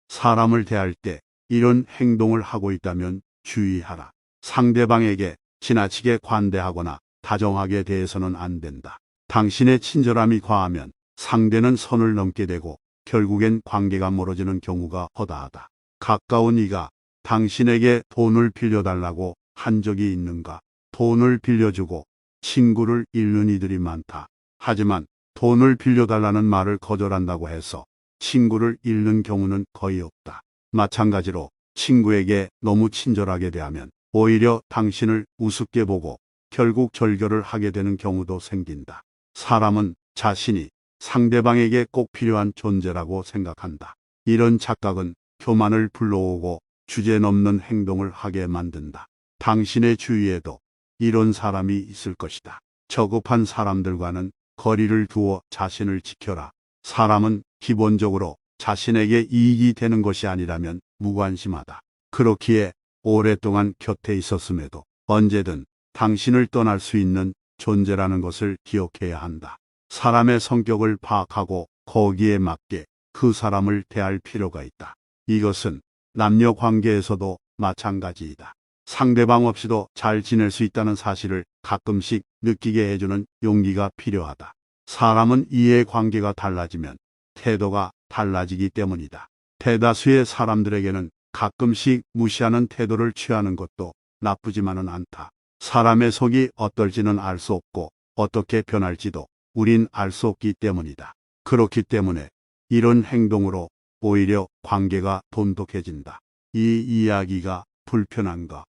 사람을 대할 때 이런 행동을 하고 있다면 주의하라. 상대방에게 지나치게 관대하거나 다정하게 대해서는 안 된다. 당신의 친절함이 과하면 상대는 선을 넘게 되고 결국엔 관계가 멀어지는 경우가 허다하다. 가까운 이가 당신에게 돈을 빌려달라고 한 적이 있는가? 돈을 빌려주고 친구를 잃는 이들이 많다. 하지만 돈을 빌려달라는 말을 거절한다고 해서 친구를 잃는 경우는 거의 없다. 마찬가지로 친구에게 너무 친절하게 대하면 오히려 당신을 우습게 보고 결국 절교를 하게 되는 경우도 생긴다. 사람은 자신이 상대방에게 꼭 필요한 존재라고 생각한다. 이런 착각은 교만을 불러오고 주제넘는 행동을 하게 만든다. 당신의 주위에도 이런 사람이 있을 것이다. 저급한 사람들과는 거리를 두어 자신을 지켜라. 사람은 기본적으로 자신에게 이익이 되는 것이 아니라면 무관심하다. 그렇기에 오랫동안 곁에 있었음에도 언제든 당신을 떠날 수 있는 존재라는 것을 기억해야 한다. 사람의 성격을 파악하고 거기에 맞게 그 사람을 대할 필요가 있다. 이것은 남녀 관계에서도 마찬가지이다. 상대방 없이도 잘 지낼 수 있다는 사실을 가끔씩 느끼게 해주는 용기가 필요하다. 사람은 이해관계가 달라지면 태도가 달라지기 때문이다. 대다수의 사람들에게는 가끔씩 무시하는 태도를 취하는 것도 나쁘지만은 않다. 사람의 속이 어떨지는 알 수 없고 어떻게 변할지도 우린 알 수 없기 때문이다. 그렇기 때문에 이런 행동으로 오히려 관계가 돈독해진다. 이 이야기가 불편한가?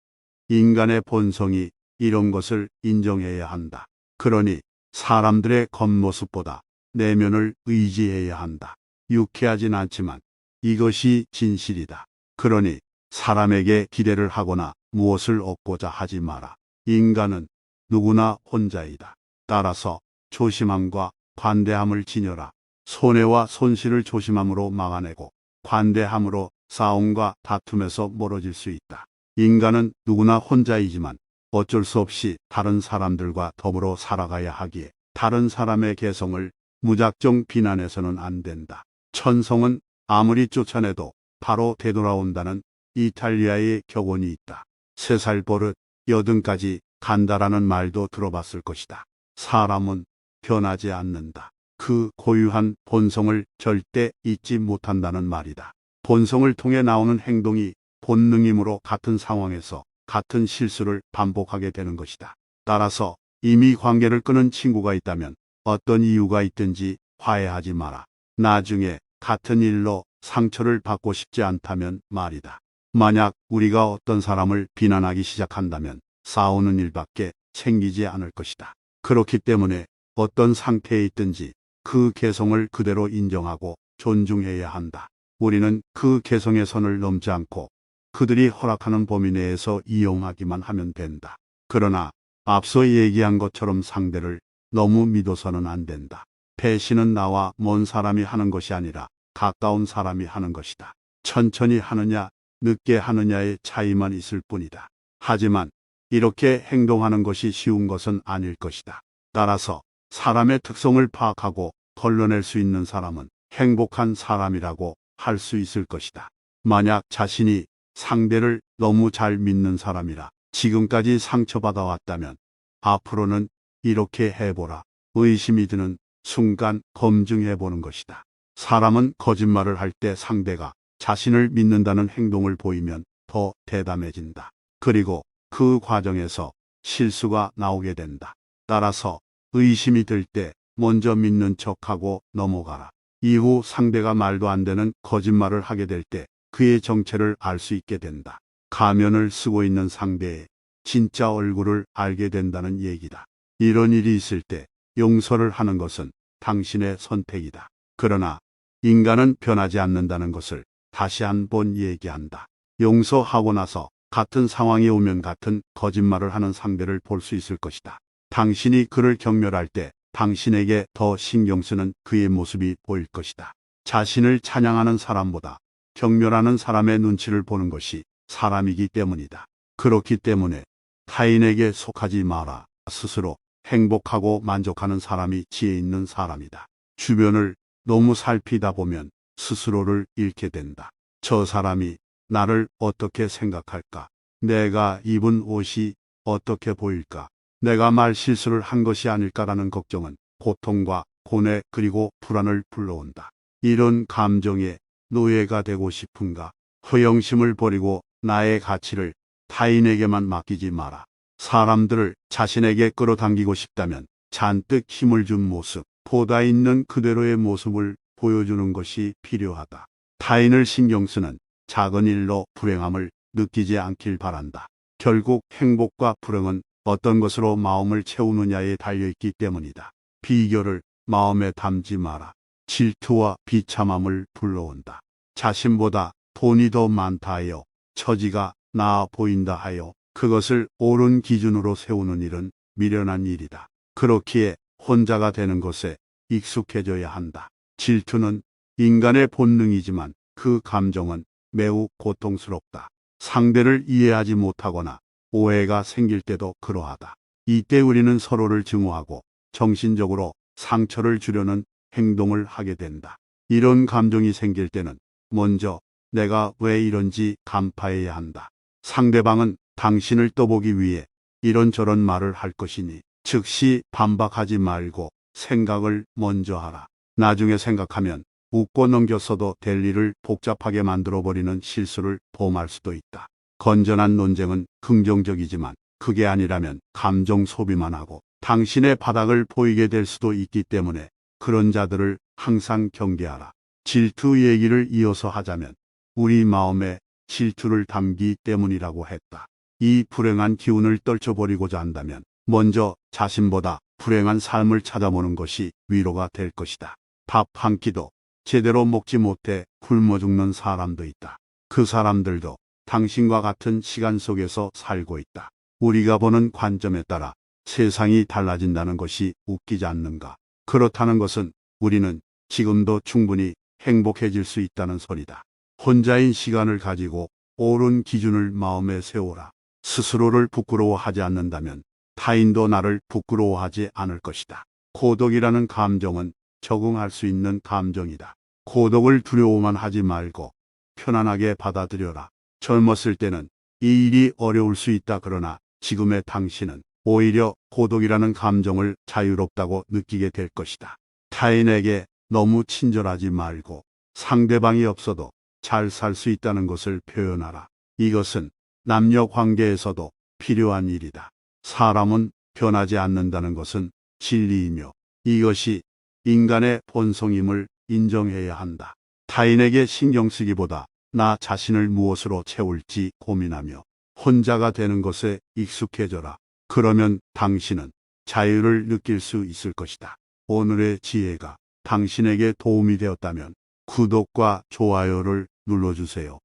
인간의 본성이 이런 것을 인정해야 한다. 그러니 사람들의 겉모습보다 내면을 의지해야 한다. 유쾌하진 않지만 이것이 진실이다. 그러니 사람에게 기대를 하거나 무엇을 얻고자 하지 마라. 인간은 누구나 혼자이다. 따라서 조심함과 관대함을 지녀라. 손해와 손실을 조심함으로 막아내고 관대함으로 싸움과 다툼에서 멀어질 수 있다. 인간은 누구나 혼자이지만 어쩔 수 없이 다른 사람들과 더불어 살아가야 하기에 다른 사람의 개성을 무작정 비난해서는 안 된다. 천성은 아무리 쫓아내도 바로 되돌아온다는 이탈리아의 격언이 있다. 3살 버릇 80까지 간다라는 말도 들어봤을 것이다. 사람은 변하지 않는다. 그 고유한 본성을 절대 잊지 못한다는 말이다. 본성을 통해 나오는 행동이 본능이므로 같은 상황에서 같은 실수를 반복하게 되는 것이다. 따라서 이미 관계를 끊은 친구가 있다면 어떤 이유가 있든지 화해하지 마라. 나중에 같은 일로 상처를 받고 싶지 않다면 말이다. 만약 우리가 어떤 사람을 비난하기 시작한다면 싸우는 일밖에 생기지 않을 것이다. 그렇기 때문에 어떤 상태에 있든지 그 개성을 그대로 인정하고 존중해야 한다. 우리는 그 개성의 선을 넘지 않고 그들이 허락하는 범위 내에서 이용하기만 하면 된다. 그러나 앞서 얘기한 것처럼 상대를 너무 믿어서는 안 된다. 배신은 나와 먼 사람이 하는 것이 아니라 가까운 사람이 하는 것이다. 천천히 하느냐 늦게 하느냐의 차이만 있을 뿐이다. 하지만 이렇게 행동하는 것이 쉬운 것은 아닐 것이다. 따라서 사람의 특성을 파악하고 걸러낼 수 있는 사람은 행복한 사람이라고 할 수 있을 것이다. 만약 자신이 상대를 너무 잘 믿는 사람이라 지금까지 상처받아 왔다면 앞으로는 이렇게 해보라. 의심이 드는 순간 검증해보는 것이다. 사람은 거짓말을 할 때 상대가 자신을 믿는다는 행동을 보이면 더 대담해진다. 그리고 그 과정에서 실수가 나오게 된다. 따라서 의심이 들 때 먼저 믿는 척하고 넘어가라. 이후 상대가 말도 안 되는 거짓말을 하게 될 때 그의 정체를 알 수 있게 된다. 가면을 쓰고 있는 상대의 진짜 얼굴을 알게 된다는 얘기다. 이런 일이 있을 때 용서를 하는 것은 당신의 선택이다. 그러나 인간은 변하지 않는다는 것을 다시 한번 얘기한다. 용서하고 나서 같은 상황이 오면 같은 거짓말을 하는 상대를 볼 수 있을 것이다. 당신이 그를 경멸할 때 당신에게 더 신경 쓰는 그의 모습이 보일 것이다. 자신을 찬양하는 사람보다 경멸하는 사람의 눈치를 보는 것이 사람이기 때문이다. 그렇기 때문에 타인에게 속하지 마라. 스스로 행복하고 만족하는 사람이 지혜 있는 사람이다. 주변을 너무 살피다 보면 스스로를 잃게 된다. 저 사람이 나를 어떻게 생각할까? 내가 입은 옷이 어떻게 보일까? 내가 말 실수를 한 것이 아닐까라는 걱정은 고통과 고뇌 그리고 불안을 불러온다. 이런 감정에 노예가 되고 싶은가? 허영심을 버리고 나의 가치를 타인에게만 맡기지 마라. 사람들을 자신에게 끌어당기고 싶다면 잔뜩 힘을 준 모습, 보다 있는 그대로의 모습을 보여주는 것이 필요하다. 타인을 신경 쓰는 작은 일로 불행함을 느끼지 않길 바란다. 결국 행복과 불행은 어떤 것으로 마음을 채우느냐에 달려있기 때문이다. 비교를 마음에 담지 마라. 질투와 비참함을 불러온다. 자신보다 돈이 더 많다 하여, 처지가 나아 보인다 하여 그것을 옳은 기준으로 세우는 일은 미련한 일이다. 그렇기에 혼자가 되는 것에 익숙해져야 한다. 질투는 인간의 본능이지만 그 감정은 매우 고통스럽다. 상대를 이해하지 못하거나 오해가 생길 때도 그러하다. 이때 우리는 서로를 증오하고 정신적으로 상처를 주려는 행동을 하게 된다. 이런 감정이 생길 때는 먼저 내가 왜 이런지 간파해야 한다. 상대방은 당신을 떠보기 위해 이런저런 말을 할 것이니 즉시 반박하지 말고 생각을 먼저 하라. 나중에 생각하면 웃고 넘겼어도 될 일을 복잡하게 만들어버리는 실수를 범할 수도 있다. 건전한 논쟁은 긍정적이지만 그게 아니라면 감정 소비만 하고 당신의 바닥을 보이게 될 수도 있기 때문에 그런 자들을 항상 경계하라. 질투 얘기를 이어서 하자면 우리 마음에 질투를 담기 때문이라고 했다. 이 불행한 기운을 떨쳐버리고자 한다면 먼저 자신보다 불행한 삶을 찾아보는 것이 위로가 될 것이다. 밥 한 끼도 제대로 먹지 못해 굶어 죽는 사람도 있다. 그 사람들도 당신과 같은 시간 속에서 살고 있다. 우리가 보는 관점에 따라 세상이 달라진다는 것이 웃기지 않는가? 그렇다는 것은 우리는 지금도 충분히 행복해질 수 있다는 소리다. 혼자인 시간을 가지고 옳은 기준을 마음에 세워라. 스스로를 부끄러워하지 않는다면 타인도 나를 부끄러워하지 않을 것이다. 고독이라는 감정은 적응할 수 있는 감정이다. 고독을 두려워만 하지 말고 편안하게 받아들여라. 젊었을 때는 이 일이 어려울 수 있다. 그러나 지금의 당신은 오히려 고독이라는 감정을 자유롭다고 느끼게 될 것이다. 타인에게 너무 친절하지 말고 상대방이 없어도 잘 살 수 있다는 것을 표현하라. 이것은 남녀 관계에서도 필요한 일이다. 사람은 변하지 않는다는 것은 진리이며 이것이 인간의 본성임을 인정해야 한다. 타인에게 신경 쓰기보다 나 자신을 무엇으로 채울지 고민하며 혼자가 되는 것에 익숙해져라. 그러면 당신은 자유를 느낄 수 있을 것이다. 오늘의 지혜가 당신에게 도움이 되었다면 구독과 좋아요를 눌러주세요.